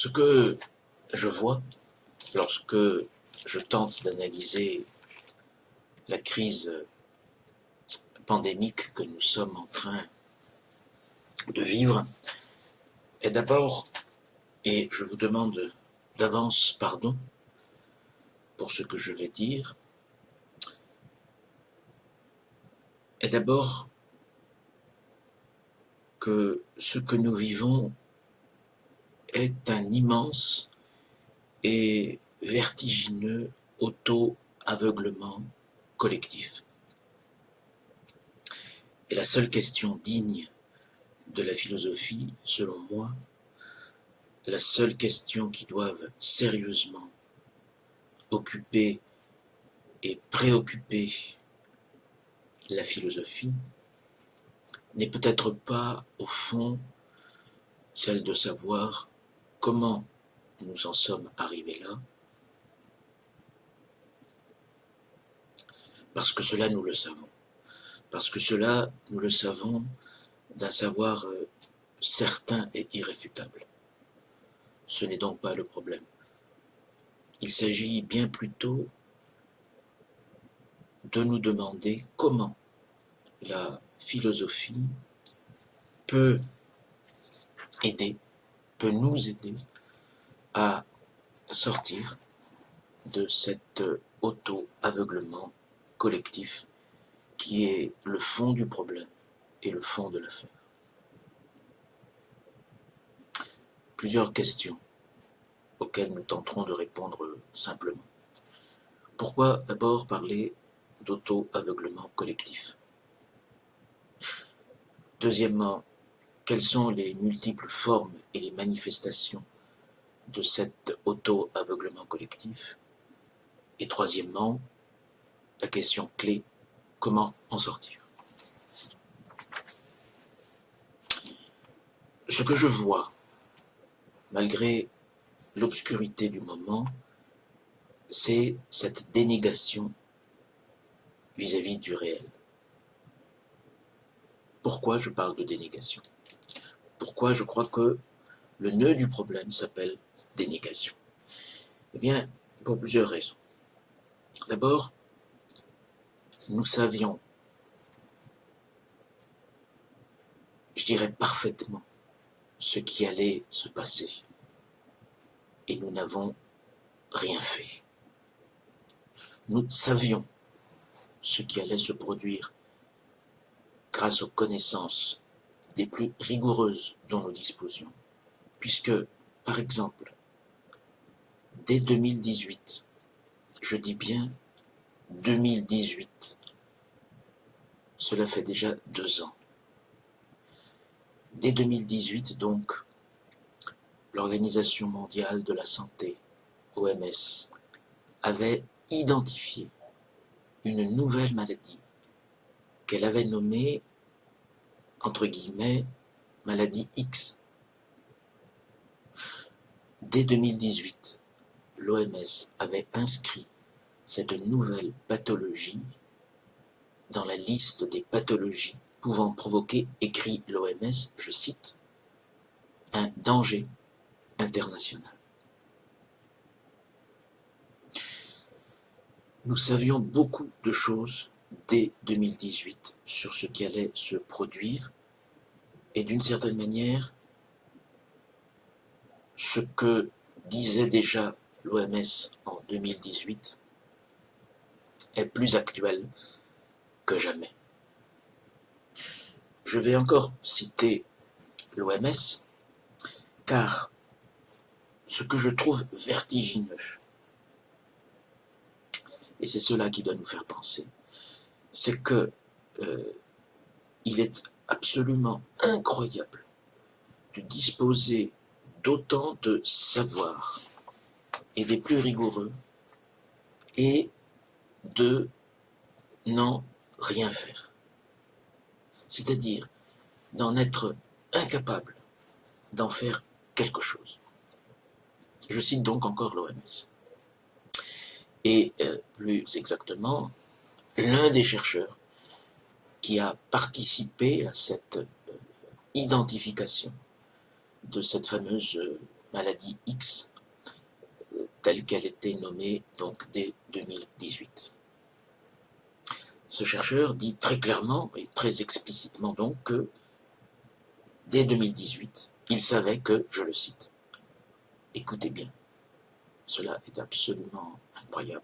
Ce que je vois lorsque je tente d'analyser la crise pandémique que nous sommes en train de vivre est d'abord, et je vous demande d'avance pardon pour ce que je vais dire, est d'abord que ce que nous vivons est un immense et vertigineux auto-aveuglement collectif. Et la seule question digne de la philosophie, selon moi, la seule question qui doive sérieusement occuper et préoccuper la philosophie, n'est peut-être pas, au fond, celle de savoir comment nous en sommes arrivés là, parce que cela nous le savons, parce que cela nous le savons d'un savoir certain et irréfutable. Ce n'est donc pas le problème. Il s'agit bien plutôt de nous demander comment la philosophie peut aider, peut nous aider à sortir de cet auto-aveuglement collectif qui est le fond du problème et le fond de l'affaire. Plusieurs questions auxquelles nous tenterons de répondre simplement. Pourquoi d'abord parler d'auto-aveuglement collectif? Deuxièmement, quelles sont les multiples formes et les manifestations de cet auto-aveuglement collectif? Et troisièmement, la question clé, comment en sortir? Ce que je vois, malgré l'obscurité du moment, c'est cette dénégation vis-à-vis du réel. Pourquoi je parle de dénégation? Pourquoi je crois que le nœud du problème s'appelle dénégation? Eh bien, pour plusieurs raisons. D'abord, nous savions, je dirais parfaitement, ce qui allait se passer. Et nous n'avons rien fait. Nous savions ce qui allait se produire grâce aux connaissances des plus rigoureuses dont nous disposions. Puisque, par exemple, dès 2018, je dis bien 2018, cela fait déjà 2 ans. Dès 2018, donc, l'Organisation mondiale de la santé, OMS, avait identifié une nouvelle maladie qu'elle avait nommée, entre guillemets, maladie X. Dès 2018, l'OMS avait inscrit cette nouvelle pathologie dans la liste des pathologies pouvant provoquer, écrit l'OMS, je cite, un danger international. Nous savions beaucoup de choses dès 2018 sur ce qui allait se produire et d'une certaine manière, ce que disait déjà l'OMS en 2018 est plus actuel que jamais. Je vais encore citer l'OMS, car ce que je trouve vertigineux, et c'est cela qui doit nous faire penser, c'est que il est absolument incroyable de disposer d'autant de savoir et des plus rigoureux et de n'en rien faire. C'est-à-dire d'en être incapable d'en faire quelque chose. Je cite donc encore l'OMS. Et plus exactement, l'un des chercheurs qui a participé à cette identification de cette fameuse maladie X, telle qu'elle était nommée donc dès 2018. Ce chercheur dit très clairement et très explicitement donc que dès 2018, il savait que, je le cite, écoutez bien, cela est absolument incroyable.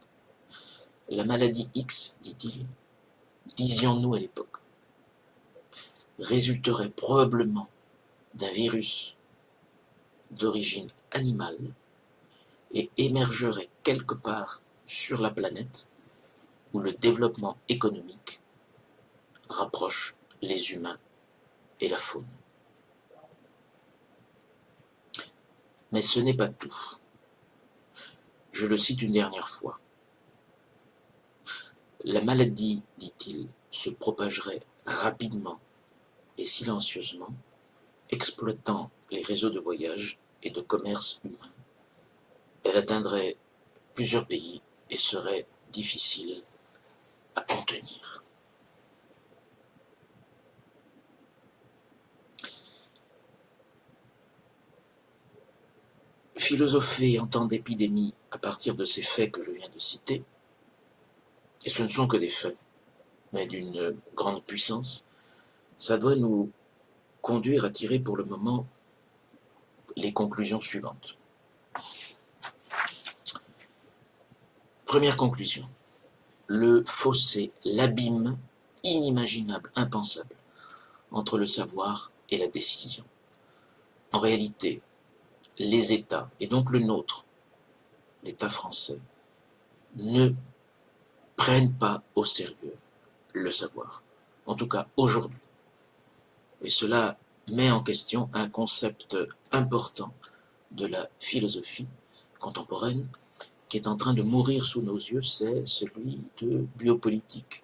La maladie X, dit-il, disions-nous à l'époque, résulterait probablement d'un virus d'origine animale et émergerait quelque part sur la planète où le développement économique rapproche les humains et la faune. Mais ce n'est pas tout. Je le cite une dernière fois. La maladie, dit-il, se propagerait rapidement et silencieusement, exploitant les réseaux de voyage et de commerce humain. Elle atteindrait plusieurs pays et serait difficile à contenir. Philosopher en temps d'épidémie à partir de ces faits que je viens de citer, et ce ne sont que des faits, mais d'une grande puissance, ça doit nous conduire à tirer pour le moment les conclusions suivantes. Première conclusion, le fossé, l'abîme inimaginable, impensable, entre le savoir et la décision. En réalité, les États, et donc le nôtre, l'État français, ne prennent pas au sérieux le savoir, en tout cas aujourd'hui. Et cela met en question un concept important de la philosophie contemporaine qui est en train de mourir sous nos yeux, c'est celui de biopolitique,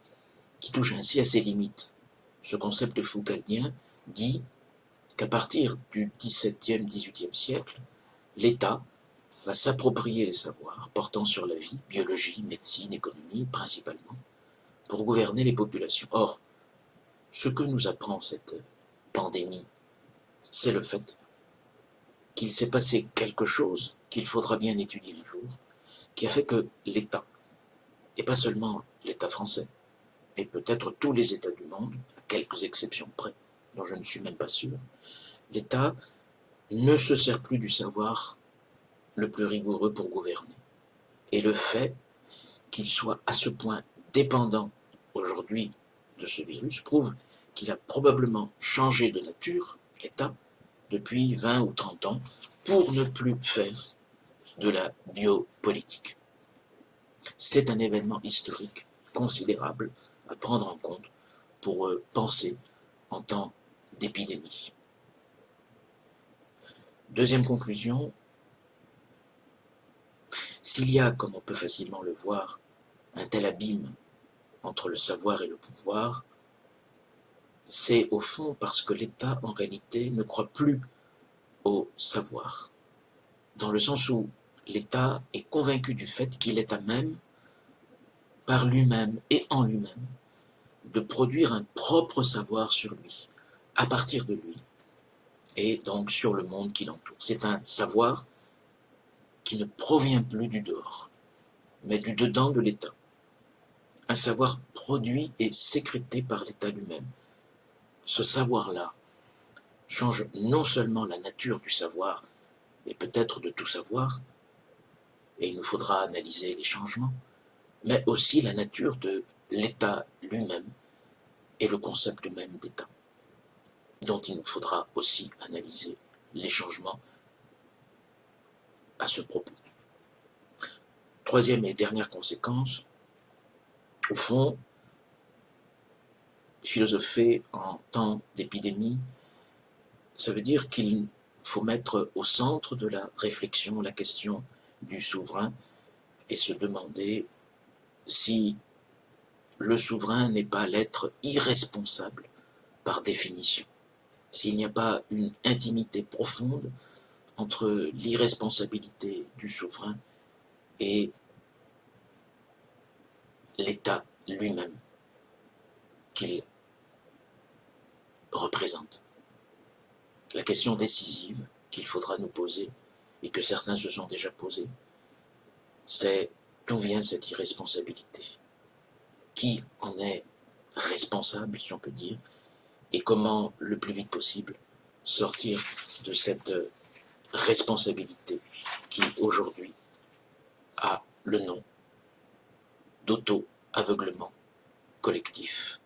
qui touche ainsi à ses limites. Ce concept foucaldien dit qu'à partir du XVIIe, XVIIIe siècle, l'État va s'approprier les savoirs portant sur la vie, biologie, médecine, économie principalement, pour gouverner les populations. Or, ce que nous apprend cette pandémie, c'est le fait qu'il s'est passé quelque chose qu'il faudra bien étudier un jour, qui a fait que l'État, et pas seulement l'État français, mais peut-être tous les États du monde, à quelques exceptions près, dont je ne suis même pas sûr, l'État ne se sert plus du savoir le plus rigoureux pour gouverner. Et le fait qu'il soit à ce point dépendant aujourd'hui de ce virus prouve qu'il a probablement changé de nature, l'État, depuis 20 ou 30 ans, pour ne plus faire de la biopolitique. C'est un événement historique considérable à prendre en compte pour penser en temps d'épidémie. Deuxième conclusion, s'il y a, comme on peut facilement le voir, un tel abîme entre le savoir et le pouvoir, c'est au fond parce que l'État, en réalité, ne croit plus au savoir, dans le sens où l'État est convaincu du fait qu'il est à même, par lui-même et en lui-même, de produire un propre savoir sur lui, à partir de lui, et donc sur le monde qui l'entoure. C'est un savoir qui ne provient plus du dehors, mais du dedans de l'État. Un savoir produit et sécrété par l'État lui-même. Ce savoir-là change non seulement la nature du savoir, et peut-être de tout savoir, et il nous faudra analyser les changements, mais aussi la nature de l'État lui-même et le concept même d'État, dont il nous faudra aussi analyser les changements à ce propos. Troisième et dernière conséquence, au fond, philosopher en temps d'épidémie, ça veut dire qu'il faut mettre au centre de la réflexion la question du souverain et se demander si le souverain n'est pas l'être irresponsable par définition, s'il n'y a pas une intimité profonde entre l'irresponsabilité du souverain et l'État lui-même qu'il représente. La question décisive qu'il faudra nous poser et que certains se sont déjà posés, c'est d'où vient cette irresponsabilité? Qui en est responsable, si on peut dire, et comment, le plus vite possible, sortir de cette responsabilité qui, aujourd'hui, a le nom d'auto-aveuglement collectif.